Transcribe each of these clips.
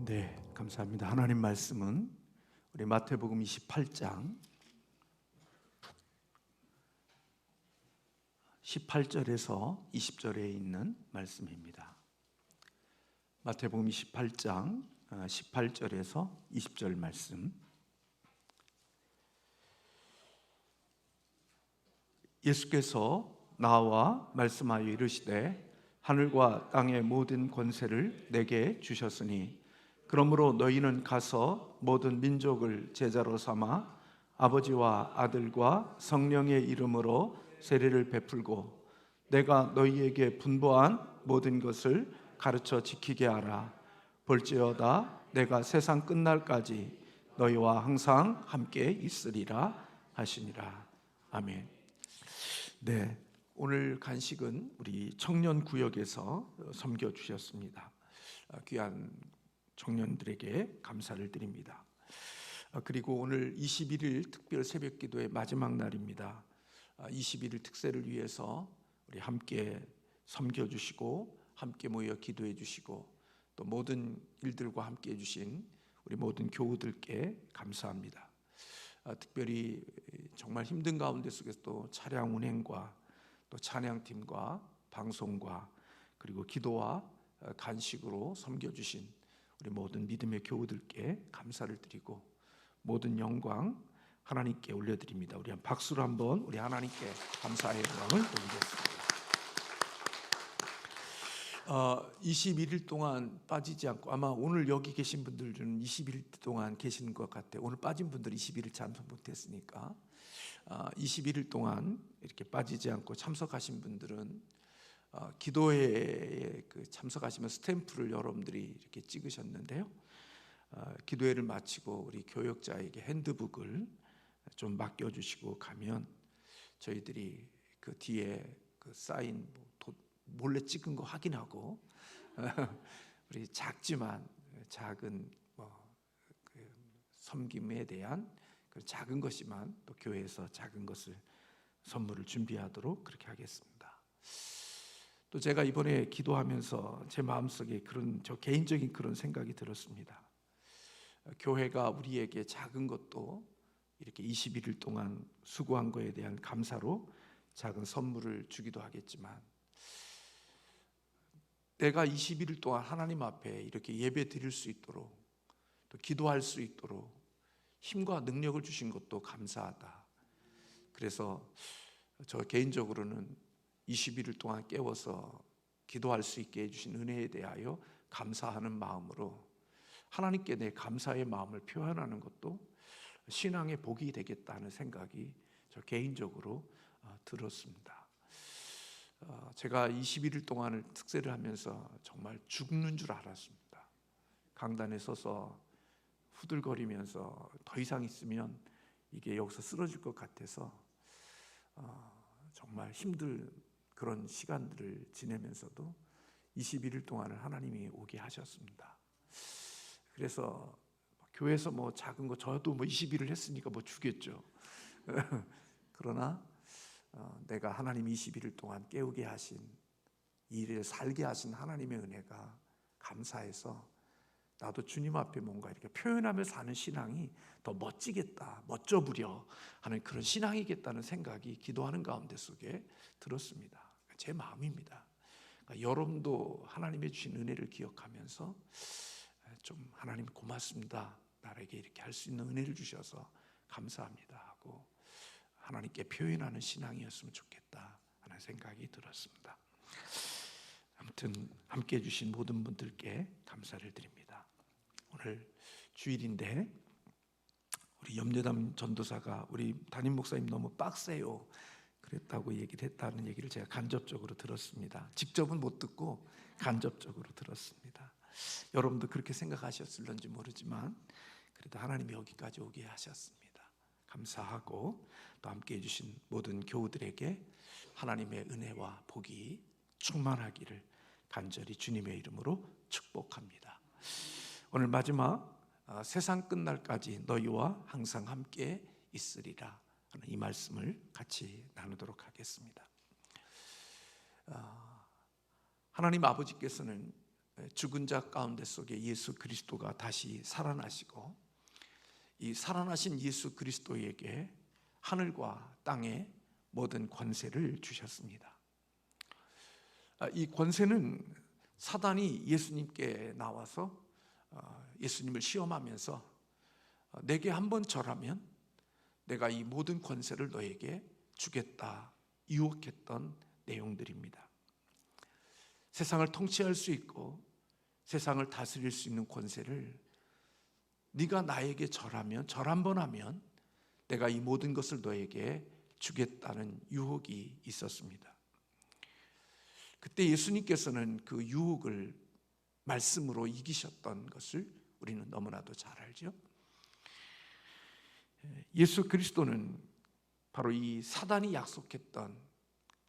네, 감사합니다. 하나님 말씀은 우리 마태복음 28장 18절에서 20절에 있는 말씀입니다. 마태복음 28장 18절에서 20절 말씀. 예수께서 나와 말씀하여 이르시되 하늘과 땅의 모든 권세를 내게 주셨으니 그러므로 너희는 가서 모든 민족을 제자로 삼아 아버지와 아들과 성령의 이름으로 세례를 베풀고 내가 너희에게 분부한 모든 것을 가르쳐 지키게 하라. 볼지어다 내가 세상 끝날까지 너희와 항상 함께 있으리라 하시니라. 아멘. 네, 오늘 간식은 우리 청년구역에서 섬겨주셨습니다. 귀한 청년들에게 감사를 드립니다. 그리고 오늘 21일 특별 새벽기도의 마지막 날입니다. 21일 특세를 위해서 우리 함께 섬겨주시고 함께 모여 기도해 주시고 또 모든 일들과 함께 해주신 우리 모든 교우들께 감사합니다. 특별히 정말 힘든 가운데 속에서 또 차량 운행과 또 찬양팀과 방송과 그리고 기도와 간식으로 섬겨주신 우리 모든 믿음의 교우들께 감사를 드리고 모든 영광 하나님께 올려드립니다. 우리 박수로 한번 우리 하나님께 감사의 영광을 올리겠습니다. 21일 동안 빠지지 않고, 아마 오늘 여기 계신 분들 중 21일 동안 계시는 것 같아요. 오늘 빠진 분들이 21일 참석 못했으니까 21일 동안 이렇게 빠지지 않고 참석하신 분들은 기도회에 참석하시면 스탬프를 여러분들이 이렇게 찍으셨는데요. 기도회를 마치고 우리 교역자에게 핸드북을 좀 맡겨주시고 가면 저희들이 그 뒤에 그 사인 몰래 찍은 거 확인하고 우리 작지만 작은 그 섬김에 대한 그 작은 것이만 또 교회에서 작은 것을 선물을 준비하도록 그렇게 하겠습니다. 또 제가 이번에 기도하면서 제 마음속에 저 개인적인 그런 생각이 들었습니다. 교회가 우리에게 작은 것도 이렇게 21일 동안 수고한 거에 대한 감사로 작은 선물을 주기도 하겠지만 내가 21일 동안 하나님 앞에 이렇게 예배 드릴 수 있도록 또 기도할 수 있도록 힘과 능력을 주신 것도 감사하다. 그래서 저 개인적으로는 21일 동안 깨워서 기도할 수 있게 해주신 은혜에 대하여 감사하는 마음으로 하나님께 내 감사의 마음을 표현하는 것도 신앙의 복이 되겠다는 생각이 저 개인적으로 들었습니다. 제가 21일 동안을 특세를 하면서 정말 죽는 줄 알았습니다. 강단에 서서 후들거리면서 더 이상 있으면 이게 여기서 쓰러질 것 같아서 정말 힘들 그런 시간들을 지내면서도 21일 동안을 하나님이 오게 하셨습니다. 그래서 교회에서 뭐 작은 거 저도 뭐 20일을 했으니까 뭐 주겠죠. 그러나 내가 하나님 21일 동안 깨우게 하신 일을 살게 하신 하나님의 은혜가 감사해서 나도 주님 앞에 뭔가 이렇게 표현하며 사는 신앙이 더 멋지겠다, 멋져 부려 하는 그런 신앙이겠다는 생각이 기도하는 가운데 속에 들었습니다. 제 마음입니다. 그러니까 여러분도 하나님의 주신 은혜를 기억하면서 좀 하나님 고맙습니다. 나에게 이렇게 할 수 있는 은혜를 주셔서 감사합니다 하고 하나님께 표현하는 신앙이었으면 좋겠다 하는 생각이 들었습니다. 아무튼 함께 해주신 모든 분들께 감사를 드립니다. 오늘 주일인데 우리 염려담 전도사가 우리 담임 목사님 너무 빡세요 그랬다고 얘기를 했다는 얘기를 제가 간접적으로 들었습니다. 직접은 못 듣고 간접적으로 들었습니다. 여러분도 그렇게 생각하셨을런지 모르지만 그래도 하나님이 여기까지 오게 하셨습니다. 감사하고 또 함께 해주신 모든 교우들에게 하나님의 은혜와 복이 충만하기를 간절히 주님의 이름으로 축복합니다. 오늘 마지막 세상 끝날까지 너희와 항상 함께 있으리라 하는 이 말씀을 같이 나누도록 하겠습니다. 하나님 아버지께서는 죽은 자 가운데 속에 예수 그리스도가 다시 살아나시고 이 살아나신 예수 그리스도에게 하늘과 땅의 모든 권세를 주셨습니다. 이 권세는 사단이 예수님께 나와서 예수님을 시험하면서 내게 한번 절하면 내가 이 모든 권세를 너에게 주겠다 유혹했던 내용들입니다. 세상을 통치할 수 있고 세상을 다스릴 수 있는 권세를 네가 나에게 절하면, 절 한번 하면 내가 이 모든 것을 너에게 주겠다는 유혹이 있었습니다. 그때 예수님께서는 그 유혹을 말씀으로 이기셨던 것을 우리는 너무나도 잘 알죠. 예수 그리스도는 바로 이 사단이 약속했던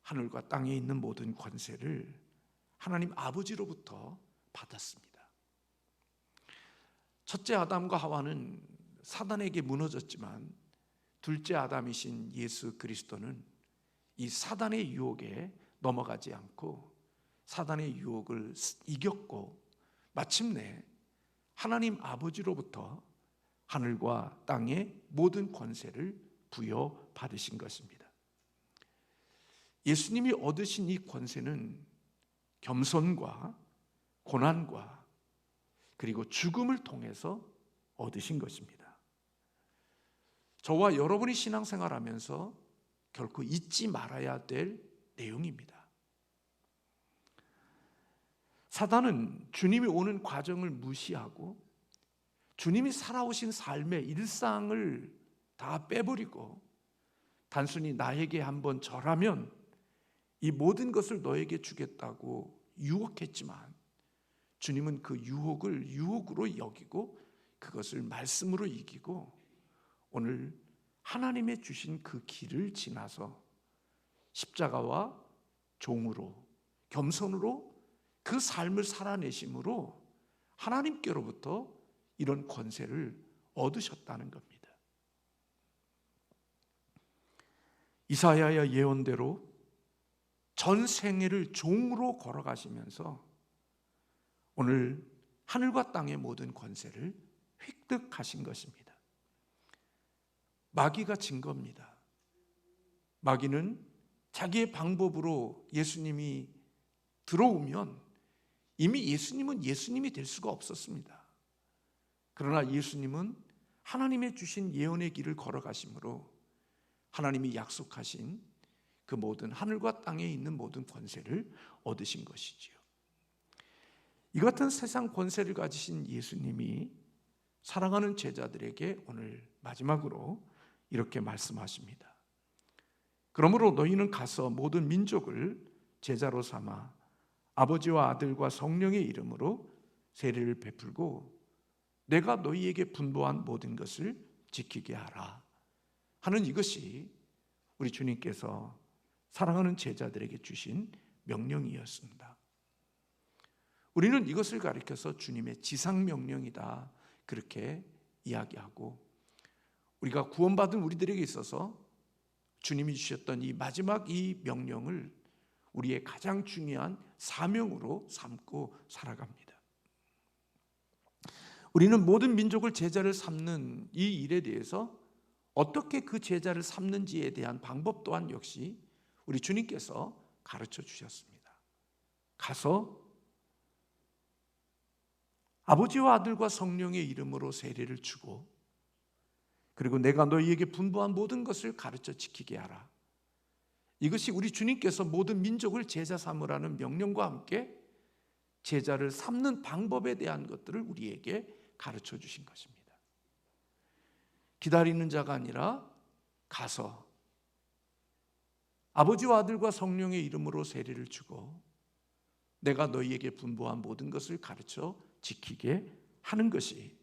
하늘과 땅에 있는 모든 권세를 하나님 아버지로부터 받았습니다. 첫째 아담과 하와는 사단에게 무너졌지만 둘째 아담이신 예수 그리스도는 이 사단의 유혹에 넘어가지 않고 사단의 유혹을 이겼고 마침내 하나님 아버지로부터 하늘과 땅의 모든 권세를 부여받으신 것입니다. 예수님이 얻으신 이 권세는 겸손과 고난과 그리고 죽음을 통해서 얻으신 것입니다. 저와 여러분이 신앙생활하면서 결코 잊지 말아야 될 내용입니다. 사단은 주님이 오는 과정을 무시하고 주님이 살아오신 삶의 일상을 다 빼버리고 단순히 나에게 한번 절하면 이 모든 것을 너에게 주겠다고 유혹했지만 주님은 그 유혹을 유혹으로 여기고 그것을 말씀으로 이기고 오늘 하나님의 주신 그 길을 지나서 십자가와 종으로 겸손으로 그 삶을 살아내심으로 하나님께로부터 이런 권세를 얻으셨다는 겁니다. 이사야의 예언대로 전 생애를 종으로 걸어가시면서 오늘 하늘과 땅의 모든 권세를 획득하신 것입니다. 마귀가 진 겁니다. 마귀는 자기의 방법으로 예수님이 들어오면 이미 예수님은 예수님이 될 수가 없었습니다. 그러나 예수님은 하나님의 주신 예언의 길을 걸어가심으로 하나님이 약속하신 그 모든 하늘과 땅에 있는 모든 권세를 얻으신 것이지요. 이 같은 세상 권세를 가지신 예수님이 사랑하는 제자들에게 오늘 마지막으로 이렇게 말씀하십니다. 그러므로 너희는 가서 모든 민족을 제자로 삼아 아버지와 아들과 성령의 이름으로 세례를 베풀고 내가 너희에게 분부한 모든 것을 지키게 하라 하는 이것이 우리 주님께서 사랑하는 제자들에게 주신 명령이었습니다. 우리는 이것을 가리켜서 주님의 지상명령이다 그렇게 이야기하고 우리가 구원받은 우리들에게 있어서 주님이 주셨던 이 마지막 이 명령을 우리의 가장 중요한 사명으로 삼고 살아갑니다. 우리는 모든 민족을 제자를 삼는 이 일에 대해서 어떻게 그 제자를 삼는지에 대한 방법 또한 역시 우리 주님께서 가르쳐 주셨습니다. 가서 아버지와 아들과 성령의 이름으로 세례를 주고 그리고 내가 너희에게 분부한 모든 것을 가르쳐 지키게 하라. 이것이 우리 주님께서 모든 민족을 제자 삼으라는 명령과 함께 제자를 삼는 방법에 대한 것들을 우리에게 가르쳐 주신 것입니다. 기다리는 자가 아니라 가서 아버지와 아들과 성령의 이름으로 세례를 주고 내가 너희에게 분부한 모든 것을 가르쳐 지키게 하는 것이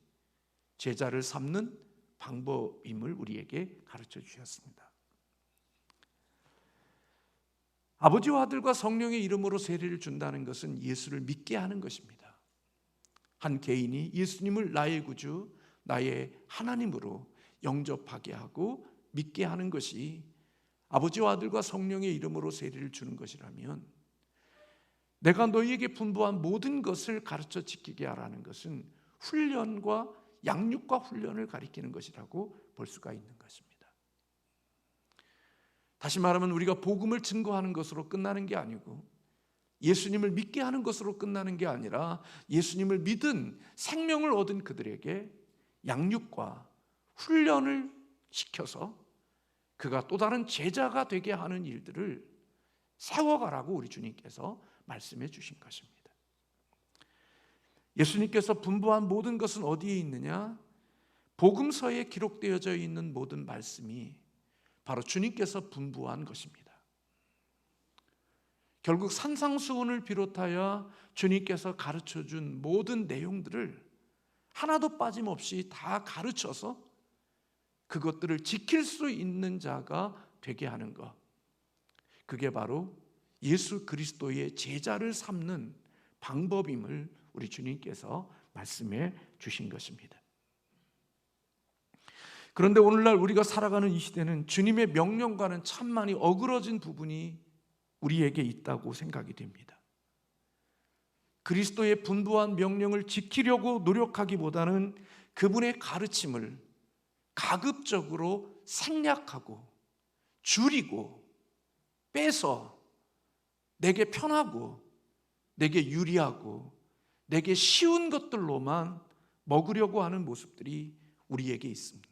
제자를 삼는 방법임을 우리에게 가르쳐 주셨습니다. 아버지와 아들과 성령의 이름으로 세례를 준다는 것은 예수를 믿게 하는 것입니다. 한 개인이 예수님을 나의 구주, 나의 하나님으로 영접하게 하고 믿게 하는 것이 아버지와 아들과 성령의 이름으로 세례를 주는 것이라면 내가 너희에게 분부한 모든 것을 가르쳐 지키게 하라는 것은 훈련과 양육과 훈련을 가리키는 것이라고 볼 수가 있는 것입니다. 다시 말하면 우리가 복음을 증거하는 것으로 끝나는 게 아니고 예수님을 믿게 하는 것으로 끝나는 게 아니라 예수님을 믿은 생명을 얻은 그들에게 양육과 훈련을 시켜서 그가 또 다른 제자가 되게 하는 일들을 세워가라고 우리 주님께서 말씀해 주신 것입니다. 예수님께서 분부한 모든 것은 어디에 있느냐? 복음서에 기록되어져 있는 모든 말씀이 바로 주님께서 분부한 것입니다. 결국 산상수훈을 비롯하여 주님께서 가르쳐준 모든 내용들을 하나도 빠짐없이 다 가르쳐서 그것들을 지킬 수 있는 자가 되게 하는 것, 그게 바로 예수 그리스도의 제자를 삼는 방법임을 우리 주님께서 말씀해 주신 것입니다. 그런데 오늘날 우리가 살아가는 이 시대는 주님의 명령과는 참 많이 어그러진 부분이 우리에게 있다고 생각이 됩니다. 그리스도의 분부한 명령을 지키려고 노력하기보다는 그분의 가르침을 가급적으로 생략하고 줄이고 빼서 내게 편하고 내게 유리하고 내게 쉬운 것들로만 먹으려고 하는 모습들이 우리에게 있습니다.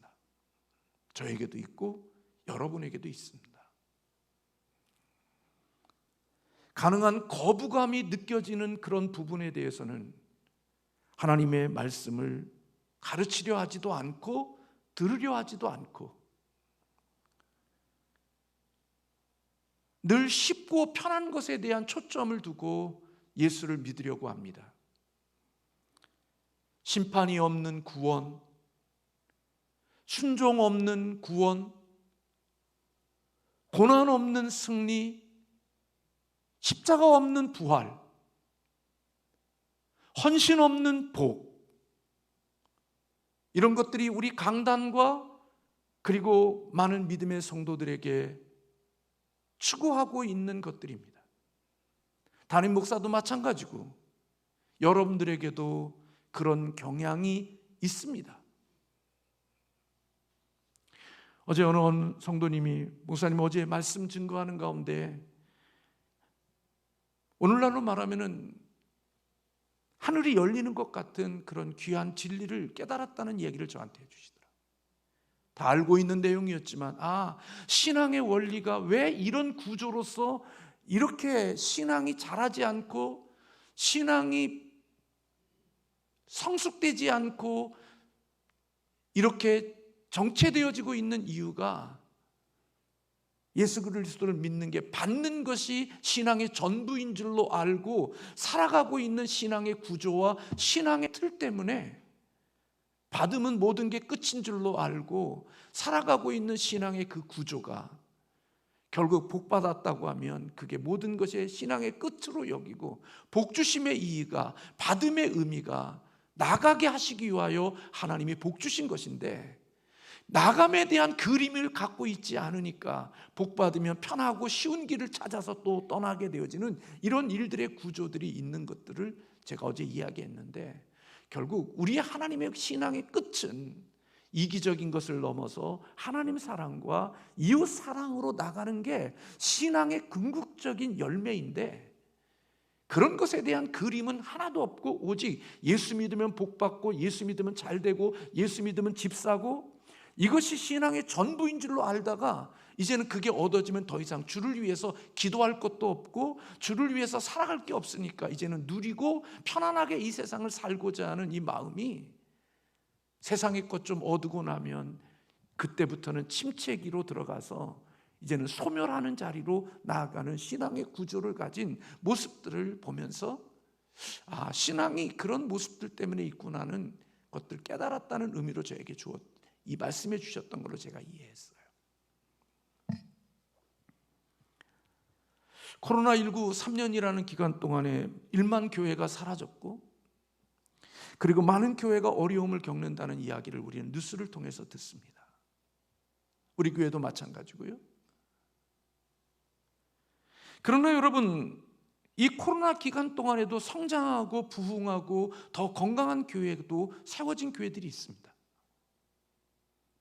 저에게도 있고 여러분에게도 있습니다. 가능한 거부감이 느껴지는 그런 부분에 대해서는 하나님의 말씀을 가르치려 하지도 않고 들으려 하지도 않고 늘 쉽고 편한 것에 대한 초점을 두고 예수를 믿으려고 합니다. 심판이 없는 구원, 순종 없는 구원, 고난 없는 승리, 십자가 없는 부활, 헌신 없는 복, 이런 것들이 우리 강단과 그리고 많은 믿음의 성도들에게 추구하고 있는 것들입니다. 담임 목사도 마찬가지고 여러분들에게도 그런 경향이 있습니다. 어제 어느 성도님이 목사님 어제 말씀 증거하는 가운데 오늘날로 말하면은 하늘이 열리는 것 같은 그런 귀한 진리를 깨달았다는 얘기를 저한테 해주시더라고요. 다 알고 있는 내용이었지만 신앙의 원리가 왜 이런 구조로서 이렇게 신앙이 자라지 않고 신앙이 성숙되지 않고 이렇게 정체되어지고 있는 이유가 예수 그리스도를 믿는 게 받는 것이 신앙의 전부인 줄로 알고 살아가고 있는 신앙의 구조와 신앙의 틀 때문에 받으면 모든 게 끝인 줄로 알고 살아가고 있는 신앙의 그 구조가 결국 복 받았다고 하면 그게 모든 것의 신앙의 끝으로 여기고 복 주심의 이의가 받음의 의미가 나가게 하시기 위하여 하나님이 복 주신 것인데 나감에 대한 그림을 갖고 있지 않으니까 복 받으면 편하고 쉬운 길을 찾아서 또 떠나게 되어지는 이런 일들의 구조들이 있는 것들을 제가 어제 이야기했는데 결국 우리 하나님의 신앙의 끝은 이기적인 것을 넘어서 하나님 사랑과 이웃 사랑으로 나가는 게 신앙의 궁극적인 열매인데 그런 것에 대한 그림은 하나도 없고 오직 예수 믿으면 복 받고 예수 믿으면 잘 되고 예수 믿으면 집 사고 이것이 신앙의 전부인 줄로 알다가 이제는 그게 얻어지면 더 이상 주를 위해서 기도할 것도 없고 주를 위해서 살아갈 게 없으니까 이제는 누리고 편안하게 이 세상을 살고자 하는 이 마음이 세상의 것 좀 얻고 나면 그때부터는 침체기로 들어가서 이제는 소멸하는 자리로 나아가는 신앙의 구조를 가진 모습들을 보면서 신앙이 그런 모습들 때문에 있구나는 것들 깨달았다는 의미로 저에게 이 말씀해 주셨던 걸로 제가 이해했어요. 코로나19 3년이라는 기간 동안에 1만 교회가 사라졌고 그리고 많은 교회가 어려움을 겪는다는 이야기를 우리는 뉴스를 통해서 듣습니다. 우리 교회도 마찬가지고요. 그러나 여러분 이 코로나 기간 동안에도 성장하고 부흥하고 더 건강한 교회도 세워진 교회들이 있습니다.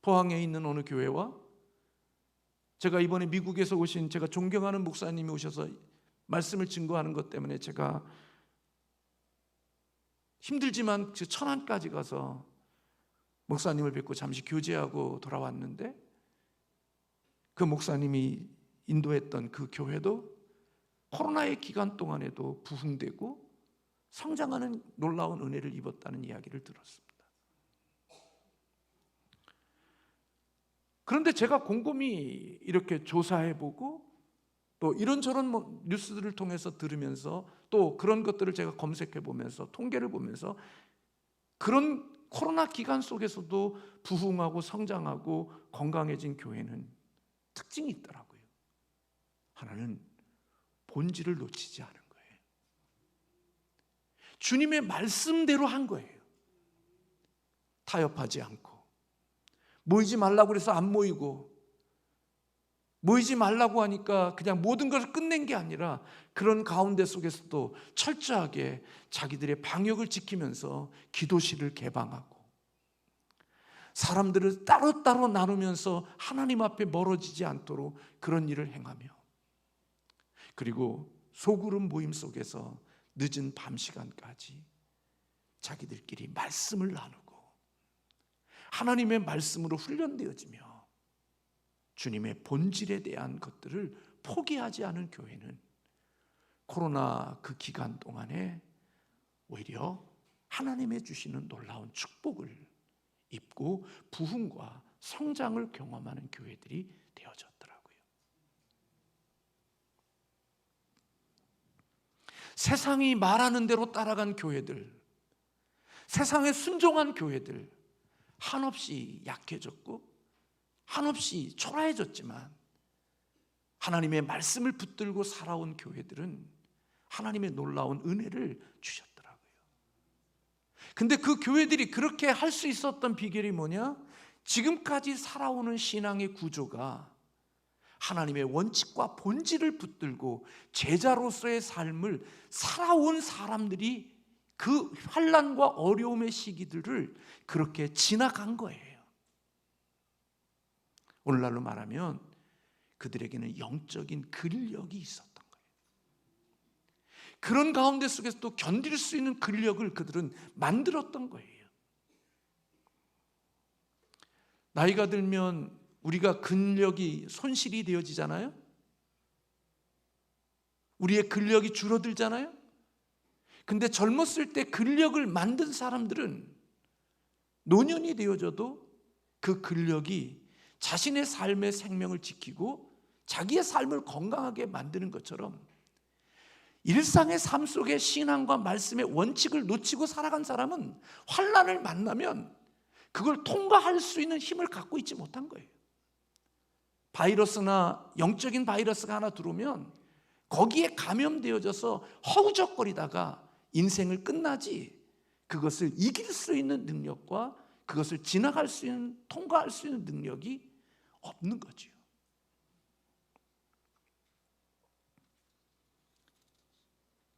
포항에 있는 어느 교회와 제가 이번에 미국에서 오신 제가 존경하는 목사님이 오셔서 말씀을 증거하는 것 때문에 제가 힘들지만 천안까지 가서 목사님을 뵙고 잠시 교제하고 돌아왔는데, 그 목사님이 인도했던 그 교회도 코로나의 기간 동안에도 부흥되고 성장하는 놀라운 은혜를 입었다는 이야기를 들었습니다. 그런데 제가 곰곰이 이렇게 조사해보고 또 이런저런 뉴스들을 통해서 들으면서 또 그런 것들을 제가 검색해보면서 통계를 보면서 그런 코로나 기간 속에서도 부흥하고 성장하고 건강해진 교회는 특징이 있더라고요. 하나는 본질을 놓치지 않은 거예요. 주님의 말씀대로 한 거예요. 타협하지 않고, 모이지 말라고 해서 안 모이고, 모이지 말라고 하니까 그냥 모든 것을 끝낸 게 아니라 그런 가운데 속에서도 철저하게 자기들의 방역을 지키면서 기도실을 개방하고 사람들을 따로따로 나누면서 하나님 앞에 멀어지지 않도록 그런 일을 행하며, 그리고 소그룹 모임 속에서 늦은 밤 시간까지 자기들끼리 말씀을 나누고 하나님의 말씀으로 훈련되어지며 주님의 본질에 대한 것들을 포기하지 않은 교회는 코로나 그 기간 동안에 오히려 하나님의 주시는 놀라운 축복을 입고 부흥과 성장을 경험하는 교회들이 되어졌더라고요. 세상이 말하는 대로 따라간 교회들, 세상에 순종한 교회들 한없이 약해졌고 한없이 초라해졌지만 하나님의 말씀을 붙들고 살아온 교회들은 하나님의 놀라운 은혜를 주셨더라고요. 근데 그 교회들이 그렇게 할 수 있었던 비결이 뭐냐? 지금까지 살아오는 신앙의 구조가 하나님의 원칙과 본질을 붙들고 제자로서의 삶을 살아온 사람들이 그 환난과 어려움의 시기들을 그렇게 지나간 거예요. 오늘날로 말하면 그들에게는 영적인 근력이 있었던 거예요. 그런 가운데 속에서 또 견딜 수 있는 근력을 그들은 만들었던 거예요. 나이가 들면 우리가 근력이 손실이 되어지잖아요. 우리의 근력이 줄어들잖아요. 근데 젊었을 때 근력을 만든 사람들은 노년이 되어져도 그 근력이 자신의 삶의 생명을 지키고 자기의 삶을 건강하게 만드는 것처럼 일상의 삶 속에 신앙과 말씀의 원칙을 놓치고 살아간 사람은 환난을 만나면 그걸 통과할 수 있는 힘을 갖고 있지 못한 거예요. 바이러스나 영적인 바이러스가 하나 들어오면 거기에 감염되어져서 허우적거리다가 인생을 끝나지, 그것을 이길 수 있는 능력과 그것을 지나갈 수 있는, 통과할 수 있는 능력이 없는 거죠.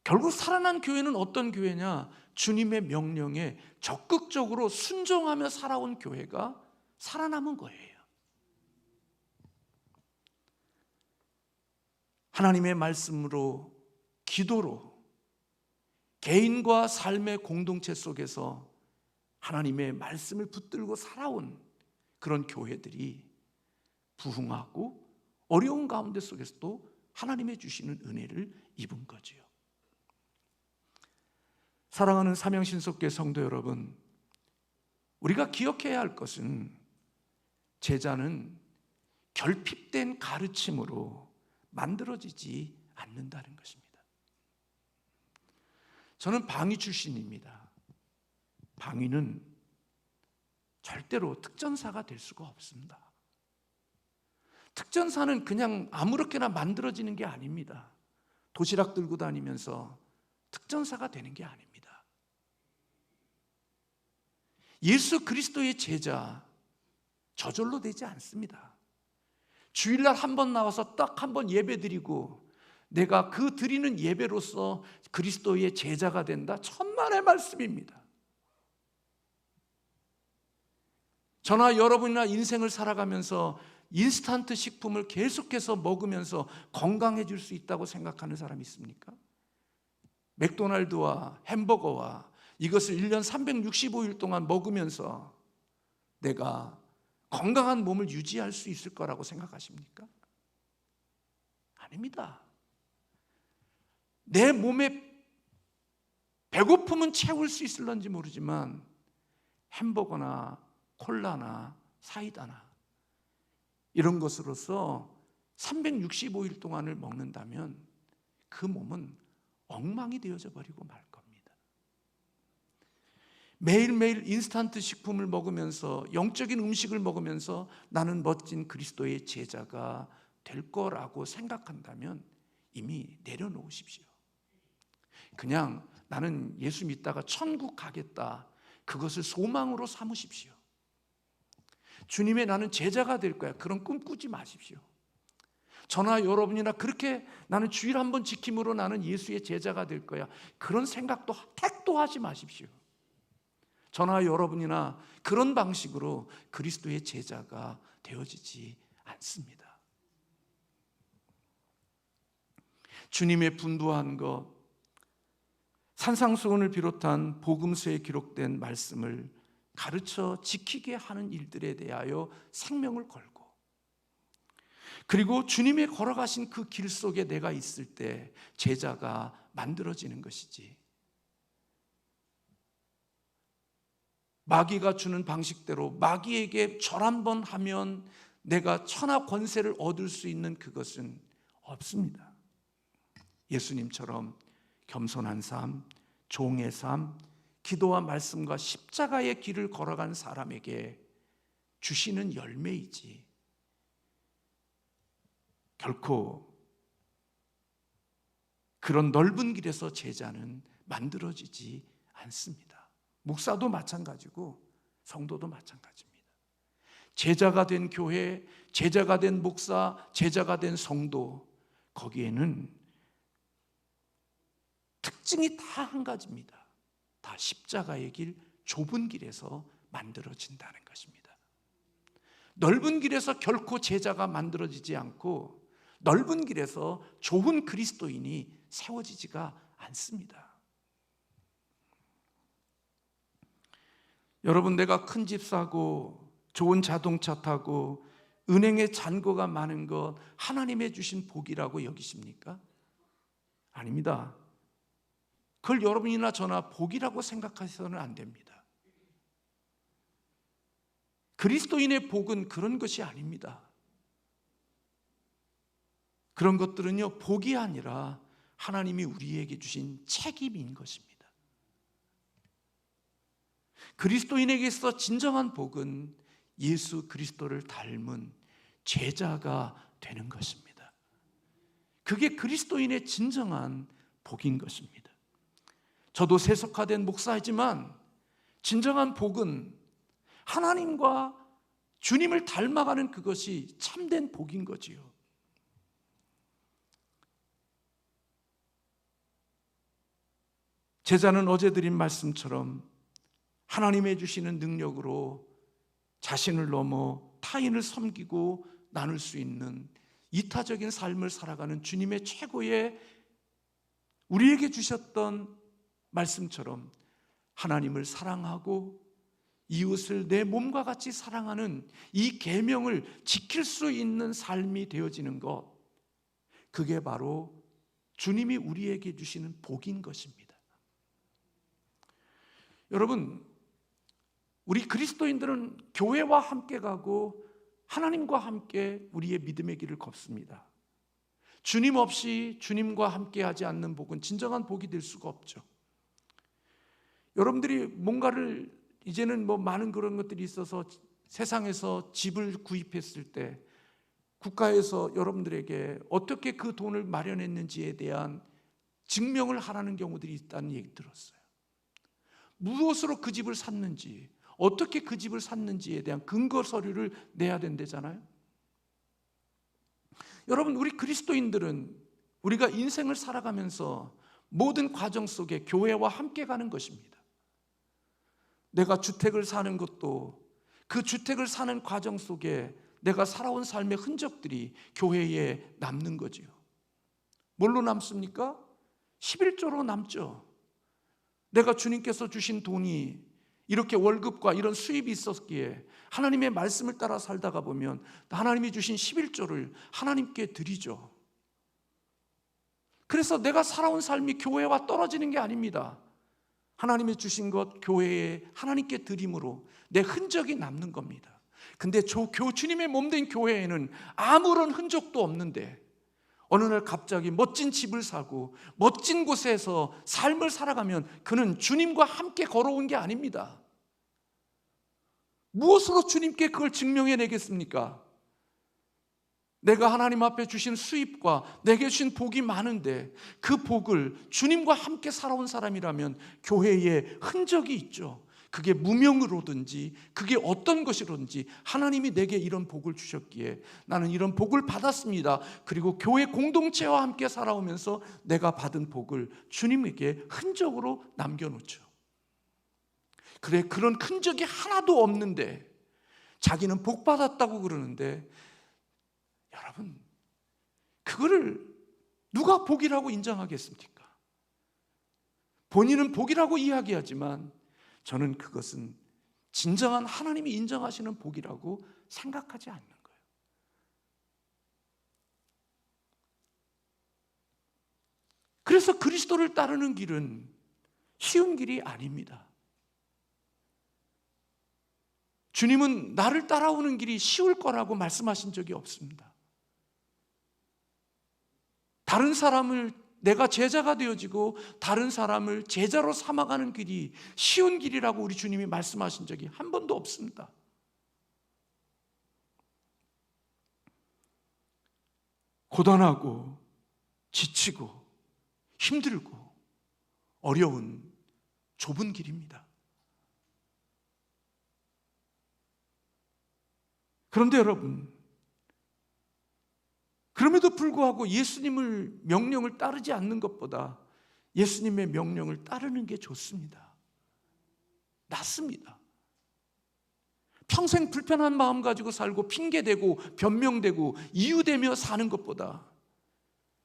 결국 살아난 교회는 어떤 교회냐? 주님의 명령에 적극적으로 순종하며 살아온 교회가 살아남은 거예요. 하나님의 말씀으로, 기도로, 개인과 삶의 공동체 속에서 하나님의 말씀을 붙들고 살아온 그런 교회들이 부흥하고 어려운 가운데 속에서도 하나님의 주시는 은혜를 입은 거지요. 사랑하는 삼양신속교회 성도 여러분, 우리가 기억해야 할 것은 제자는 결핍된 가르침으로 만들어지지 않는다는 것입니다. 저는 방위 출신입니다. 방위는 절대로 특전사가 될 수가 없습니다. 특전사는 그냥 아무렇게나 만들어지는 게 아닙니다. 도시락 들고 다니면서 특전사가 되는 게 아닙니다. 예수 그리스도의 제자 저절로 되지 않습니다. 주일날 한 번 나와서 딱 한 번 예배 드리고 내가 그 드리는 예배로서 그리스도의 제자가 된다. 천만의 말씀입니다. 저나 여러분이나 인생을 살아가면서 인스턴트 식품을 계속해서 먹으면서 건강해질 수 있다고 생각하는 사람이 있습니까? 맥도날드와 햄버거와 이것을 1년 365일 동안 먹으면서 내가 건강한 몸을 유지할 수 있을 거라고 생각하십니까? 아닙니다. 내 몸에 배고픔은 채울 수 있을런지 모르지만 햄버거나 콜라나 사이다나 이런 것으로서 365일 동안을 먹는다면 그 몸은 엉망이 되어져 버리고 말 겁니다. 매일매일 인스턴트 식품을 먹으면서 영적인 음식을 먹으면서 나는 멋진 그리스도의 제자가 될 거라고 생각한다면 이미 내려놓으십시오. 그냥 나는 예수 믿다가 천국 가겠다, 그것을 소망으로 삼으십시오. 주님의 나는 제자가 될 거야, 그런 꿈 꾸지 마십시오. 저나 여러분이나 그렇게 나는 주일 한번 지킴으로 나는 예수의 제자가 될 거야, 그런 생각도 택도 하지 마십시오. 저나 여러분이나 그런 방식으로 그리스도의 제자가 되어지지 않습니다. 주님의 분부한 것, 산상수훈을 비롯한 복음서에 기록된 말씀을 가르쳐 지키게 하는 일들에 대하여 생명을 걸고, 그리고 주님의 걸어가신 그 길 속에 내가 있을 때 제자가 만들어지는 것이지, 마귀가 주는 방식대로 마귀에게 절 한번 하면 내가 천하 권세를 얻을 수 있는 그것은 없습니다. 예수님처럼 겸손한 삶, 종의 삶, 기도와 말씀과 십자가의 길을 걸어간 사람에게 주시는 열매이지 결코 그런 넓은 길에서 제자는 만들어지지 않습니다. 목사도 마찬가지고 성도도 마찬가지입니다. 제자가 된 교회, 제자가 된 목사, 제자가 된 성도, 거기에는 특징이 다 한 가지입니다. 다 십자가의 길, 좁은 길에서 만들어진다는 것입니다. 넓은 길에서 결코 제자가 만들어지지 않고 넓은 길에서 좋은 그리스도인이 세워지지가 않습니다. 여러분, 내가 큰 집 사고 좋은 자동차 타고 은행에 잔고가 많은 것 하나님의 주신 복이라고 여기십니까? 아닙니다. 그걸 여러분이나 저나 복이라고 생각하셔서는 안 됩니다. 그리스도인의 복은 그런 것이 아닙니다. 그런 것들은요, 복이 아니라 하나님이 우리에게 주신 책임인 것입니다. 그리스도인에게 있어 진정한 복은 예수 그리스도를 닮은 제자가 되는 것입니다. 그게 그리스도인의 진정한 복인 것입니다. 저도 세속화된 목사이지만 진정한 복은 하나님과 주님을 닮아가는 그것이 참된 복인 거지요. 제자는 어제 드린 말씀처럼 하나님의 주시는 능력으로 자신을 넘어 타인을 섬기고 나눌 수 있는 이타적인 삶을 살아가는 주님의 최고의 우리에게 주셨던 말씀처럼 하나님을 사랑하고 이웃을 내 몸과 같이 사랑하는 이 계명을 지킬 수 있는 삶이 되어지는 것, 그게 바로 주님이 우리에게 주시는 복인 것입니다. 여러분, 우리 그리스도인들은 교회와 함께 가고 하나님과 함께 우리의 믿음의 길을 걷습니다. 주님 없이 주님과 함께 하지 않는 복은 진정한 복이 될 수가 없죠. 여러분들이 뭔가를 이제는 많은 그런 것들이 있어서 세상에서 집을 구입했을 때 국가에서 여러분들에게 어떻게 그 돈을 마련했는지에 대한 증명을 하라는 경우들이 있다는 얘기 들었어요. 무엇으로 그 집을 샀는지, 어떻게 그 집을 샀는지에 대한 근거 서류를 내야 된다잖아요. 여러분, 우리 그리스도인들은 우리가 인생을 살아가면서 모든 과정 속에 교회와 함께 가는 것입니다. 내가 주택을 사는 것도 그 주택을 사는 과정 속에 내가 살아온 삶의 흔적들이 교회에 남는 거지요. 뭘로 남습니까? 11조로 남죠. 내가 주님께서 주신 돈이 이렇게 월급과 이런 수입이 있었기에 하나님의 말씀을 따라 살다가 보면 하나님이 주신 11조를 하나님께 드리죠. 그래서 내가 살아온 삶이 교회와 떨어지는 게 아닙니다. 하나님이 주신 것 교회에 하나님께 드림으로 내 흔적이 남는 겁니다. 근데 주님의 몸된 교회에는 아무런 흔적도 없는데 어느 날 갑자기 멋진 집을 사고 멋진 곳에서 삶을 살아가면 그는 주님과 함께 걸어온 게 아닙니다. 무엇으로 주님께 그걸 증명해내겠습니까? 내가 하나님 앞에 주신 수입과 내게 주신 복이 많은데 그 복을 주님과 함께 살아온 사람이라면 교회에 흔적이 있죠. 그게 무명으로든지 그게 어떤 것이든지 하나님이 내게 이런 복을 주셨기에 나는 이런 복을 받았습니다. 그리고 교회 공동체와 함께 살아오면서 내가 받은 복을 주님에게 흔적으로 남겨놓죠. 그래, 그런 흔적이 하나도 없는데 자기는 복 받았다고 그러는데, 여러분, 그거를 누가 복이라고 인정하겠습니까? 본인은 복이라고 이야기하지만 저는 그것은 진정한 하나님이 인정하시는 복이라고 생각하지 않는 거예요. 그래서 그리스도를 따르는 길은 쉬운 길이 아닙니다. 주님은 나를 따라오는 길이 쉬울 거라고 말씀하신 적이 없습니다. 다른 사람을 내가 제자가 되어지고 다른 사람을 제자로 삼아가는 길이 쉬운 길이라고 우리 주님이 말씀하신 적이 한 번도 없습니다. 고단하고 지치고 힘들고 어려운 좁은 길입니다. 그런데 여러분, 그럼에도 불구하고 예수님을 명령을 따르지 않는 것보다 예수님의 명령을 따르는 게 좋습니다. 낫습니다. 평생 불편한 마음 가지고 살고 핑계대고 변명되고 이유대며 사는 것보다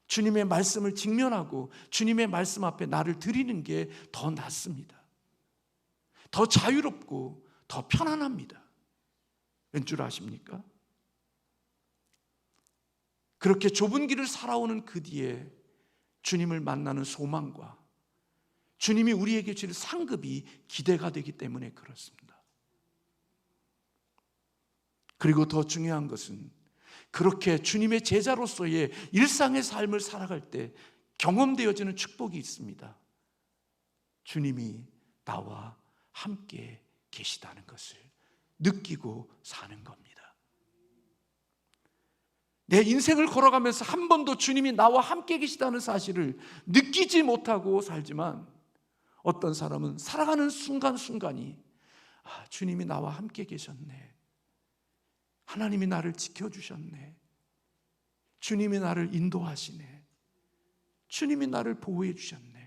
주님의 말씀을 직면하고 주님의 말씀 앞에 나를 드리는 게 더 낫습니다. 더 자유롭고 더 편안합니다. 왠 줄 아십니까? 그렇게 좁은 길을 살아오는 그 뒤에 주님을 만나는 소망과 주님이 우리에게 주실 상급이 기대가 되기 때문에 그렇습니다. 그리고 더 중요한 것은 그렇게 주님의 제자로서의 일상의 삶을 살아갈 때 경험되어지는 축복이 있습니다. 주님이 나와 함께 계시다는 것을 느끼고 사는 겁니다. 내 인생을 걸어가면서 한 번도 주님이 나와 함께 계시다는 사실을 느끼지 못하고 살지만 어떤 사람은 살아가는 순간순간이 주님이 나와 함께 계셨네, 하나님이 나를 지켜주셨네, 주님이 나를 인도하시네, 주님이 나를 보호해 주셨네,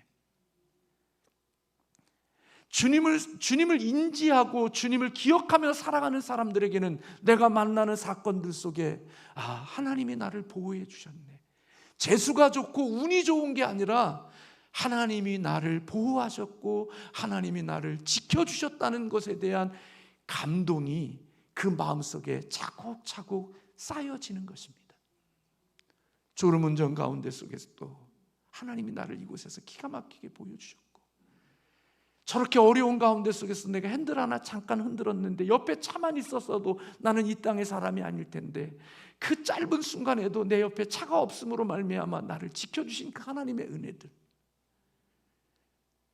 주님을 인지하고 주님을 기억하며 살아가는 사람들에게는 내가 만나는 사건들 속에 하나님이 나를 보호해 주셨네, 재수가 좋고 운이 좋은 게 아니라 하나님이 나를 보호하셨고 하나님이 나를 지켜주셨다는 것에 대한 감동이 그 마음속에 차곡차곡 쌓여지는 것입니다. 졸음운전 가운데 속에서도 하나님이 나를 이곳에서 기가 막히게 보여주셨고, 저렇게 어려운 가운데 속에서 내가 핸들 하나 잠깐 흔들었는데 옆에 차만 있었어도 나는 이 땅의 사람이 아닐 텐데 그 짧은 순간에도 내 옆에 차가 없음으로 말미암아 나를 지켜주신 그 하나님의 은혜들,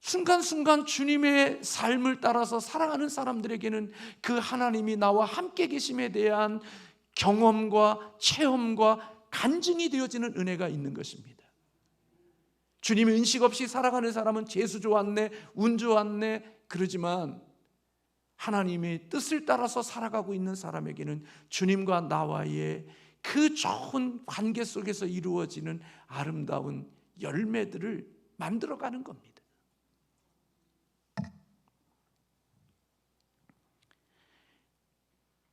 순간순간 주님의 삶을 따라서 살아가는 사람들에게는 그 하나님이 나와 함께 계심에 대한 경험과 체험과 간증이 되어지는 은혜가 있는 것입니다. 주님이 은식 없이 살아가는 사람은 재수 좋았네, 운 좋았네 그러지만 하나님의 뜻을 따라서 살아가고 있는 사람에게는 주님과 나와의 그 좋은 관계 속에서 이루어지는 아름다운 열매들을 만들어가는 겁니다.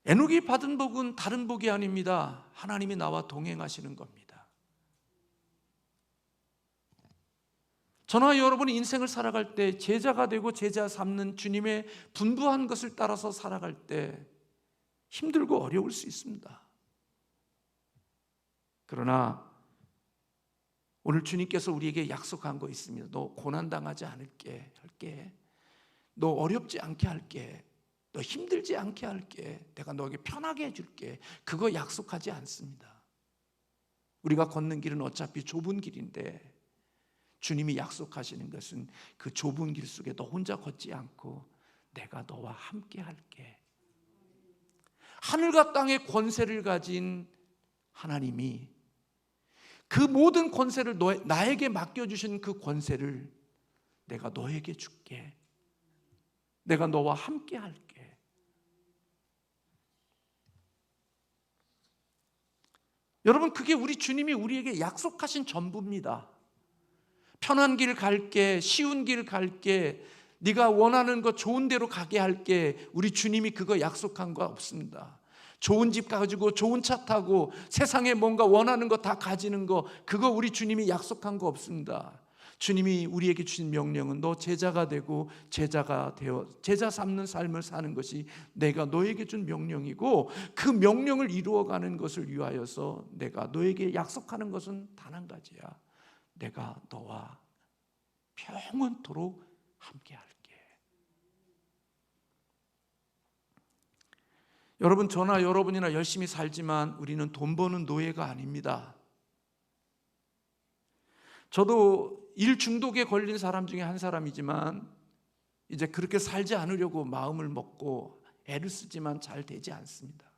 에녹이 받은 복은 다른 복이 아닙니다. 하나님이 나와 동행하시는 겁니다. 저나 여러분이 인생을 살아갈 때 제자가 되고 제자 삼는 주님의 분부한 것을 따라서 살아갈 때 힘들고 어려울 수 있습니다. 그러나 오늘 주님께서 우리에게 약속한 거 있습니다. 너 고난당하지 않을게 할게. 너 어렵지 않게 할게. 너 힘들지 않게 할게. 내가 너에게 편하게 해줄게. 그거 약속하지 않습니다. 우리가 걷는 길은 어차피 좁은 길인데 주님이 약속하시는 것은 그 좁은 길 속에 너 혼자 걷지 않고 내가 너와 함께 할게. 하늘과 땅의 권세를 가진 하나님이 그 모든 권세를 나에게 맡겨주신 그 권세를 내가 너에게 줄게. 내가 너와 함께 할게. 여러분, 그게 우리 주님이 우리에게 약속하신 전부입니다. 편한 길 갈게, 쉬운 길 갈게, 네가 원하는 거 좋은 데로 가게 할게. 우리 주님이 그거 약속한 거 없습니다. 좋은 집 가지고 좋은 차 타고 세상에 뭔가 원하는 거 다 가지는 거, 그거 우리 주님이 약속한 거 없습니다. 주님이 우리에게 주신 명령은 너 제자가 되고 제자가 되어 제자 삼는 삶을 사는 것이 내가 너에게 준 명령이고, 그 명령을 이루어가는 것을 위하여서 내가 너에게 약속하는 것은 단 한 가지야. 내가 너와 영원토록 함께 할게. 여러분, 저나 여러분이나 열심히 살지만 우리는 돈 버는 노예가 아닙니다. 저도 일 중독에 걸린 사람 중에 한 사람이지만 이제 그렇게 살지 않으려고 마음을 먹고 애를 쓰지만 잘 되지 않습니다.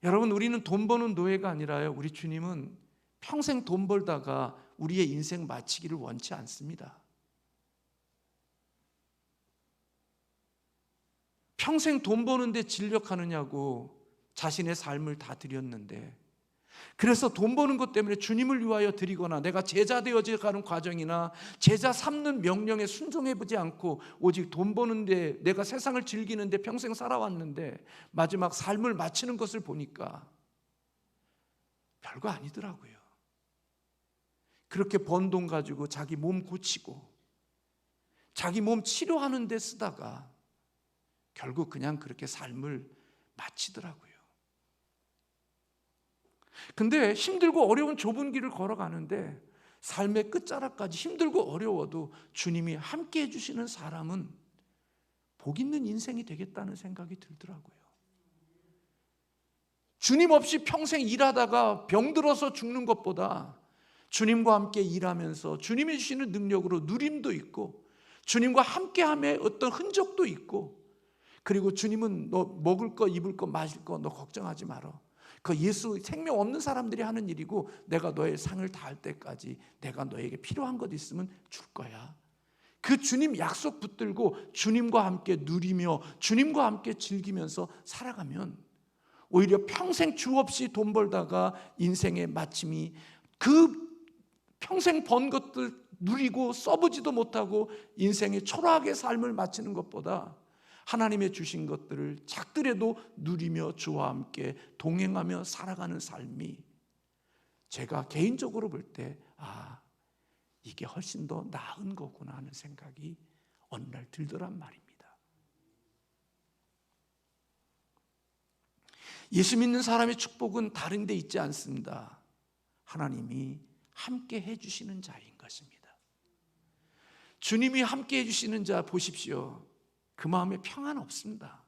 여러분, 우리는 돈 버는 노예가 아니라요, 우리 주님은 평생 돈 벌다가 우리의 인생 마치기를 원치 않습니다. 평생 돈 버는데 진력하느냐고 자신의 삶을 다 드렸는데, 그래서 돈 버는 것 때문에 주님을 위하여 드리거나 내가 제자 되어져 가는 과정이나 제자 삼는 명령에 순종해 보지 않고 오직 돈 버는데, 내가 세상을 즐기는데 평생 살아왔는데 마지막 삶을 마치는 것을 보니까 별거 아니더라고요. 그렇게 번 돈 가지고 자기 몸 고치고 자기 몸 치료하는 데 쓰다가 결국 그냥 그렇게 삶을 마치더라고요. 근데 힘들고 어려운 좁은 길을 걸어가는데 삶의 끝자락까지 힘들고 어려워도 주님이 함께 해주시는 사람은 복 있는 인생이 되겠다는 생각이 들더라고요. 주님 없이 평생 일하다가 병들어서 죽는 것보다 주님과 함께 일하면서 주님이 주시는 능력으로 누림도 있고 주님과 함께함에 어떤 흔적도 있고, 그리고 주님은 너 먹을 거 입을 거 마실 거 너 걱정하지 마라. 그 예수 생명 없는 사람들이 하는 일이고 내가 너의 상을 다할 때까지 내가 너에게 필요한 것 있으면 줄 거야. 그 주님 약속 붙들고 주님과 함께 누리며 주님과 함께 즐기면서 살아가면 오히려 평생 주 없이 돈 벌다가 인생의 마침이 그 평생 번 것들 누리고 써보지도 못하고 인생의 초라하게 삶을 마치는 것보다 하나님의 주신 것들을 작더라도 누리며 주와 함께 동행하며 살아가는 삶이 제가 개인적으로 볼 때 이게 훨씬 더 나은 거구나 하는 생각이 어느 날 들더란 말입니다. 예수 믿는 사람의 축복은 다른 데 있지 않습니다. 하나님이 함께 해주시는 자인 것입니다. 주님이 함께 해주시는 자 보십시오. 그 마음에 평안 없습니다.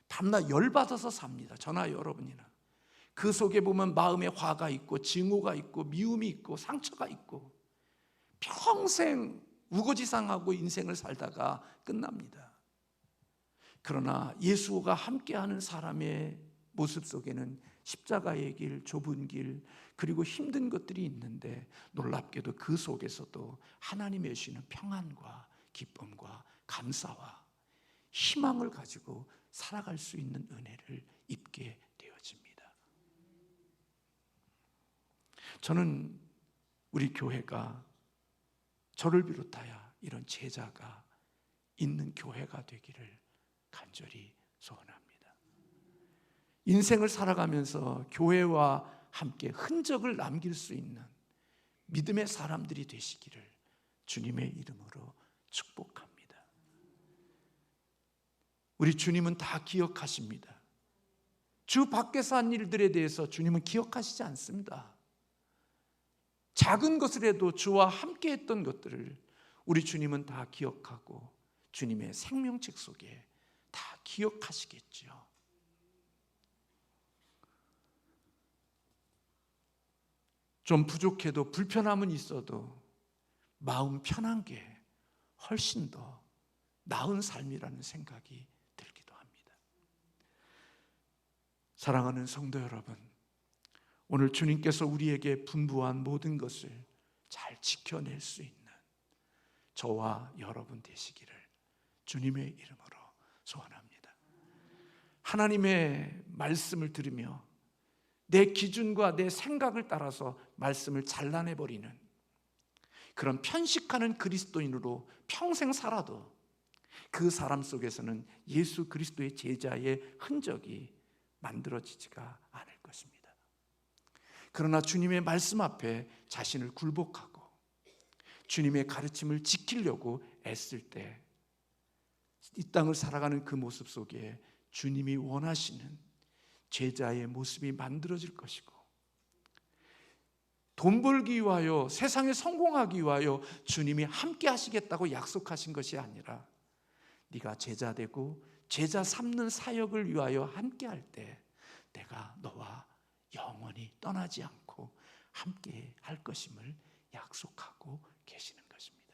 밤낮 열받아서 삽니다. 저나 여러분이나. 그 속에 보면 마음에 화가 있고 증오가 있고 미움이 있고 상처가 있고 평생 우거지상하고 인생을 살다가 끝납니다. 그러나 예수가 함께하는 사람의 모습 속에는 십자가의 길, 좁은 길, 그리고 힘든 것들이 있는데 놀랍게도 그 속에서도 하나님의 주시는 평안과 기쁨과 감사와 희망을 가지고 살아갈 수 있는 은혜를 입게 되어집니다. 저는 우리 교회가 저를 비롯하여 이런 제자가 있는 교회가 되기를 간절히 소원합니다. 인생을 살아가면서 교회와 함께 흔적을 남길 수 있는 믿음의 사람들이 되시기를 주님의 이름으로 축복합니다. 우리 주님은 다 기억하십니다. 주 밖에서 한 일들에 대해서 주님은 기억하시지 않습니다. 작은 것이라도 주와 함께 했던 것들을 우리 주님은 다 기억하고 주님의 생명책 속에 다 기억하시겠죠. 좀 부족해도 불편함은 있어도 마음 편한 게 훨씬 더 나은 삶이라는 생각이 들기도 합니다. 사랑하는 성도 여러분, 오늘 주님께서 우리에게 분부한 모든 것을 잘 지켜낼 수 있는 저와 여러분 되시기를 주님의 이름으로 소원합니다. 하나님의 말씀을 들으며 내 기준과 내 생각을 따라서 말씀을 잘라내버리는 그런 편식하는 그리스도인으로 평생 살아도 그 사람 속에서는 예수 그리스도의 제자의 흔적이 만들어지지가 않을 것입니다. 그러나 주님의 말씀 앞에 자신을 굴복하고 주님의 가르침을 지키려고 애쓸 때 이 땅을 살아가는 그 모습 속에 주님이 원하시는 제자의 모습이 만들어질 것이고, 돈 벌기 위하여 세상에 성공하기 위하여 주님이 함께 하시겠다고 약속하신 것이 아니라 네가 제자 되고 제자 삼는 사역을 위하여 함께 할 때 내가 너와 영원히 떠나지 않고 함께 할 것임을 약속하고 계시는 것입니다.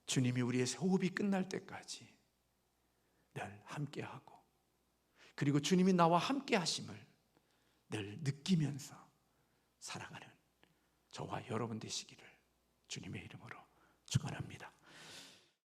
주님이 우리의 호흡이 끝날 때까지 늘 함께하고, 그리고 주님이 나와 함께 하심을 늘 느끼면서 살아가는 저와 여러분 되시기를 주님의 이름으로 축원합니다.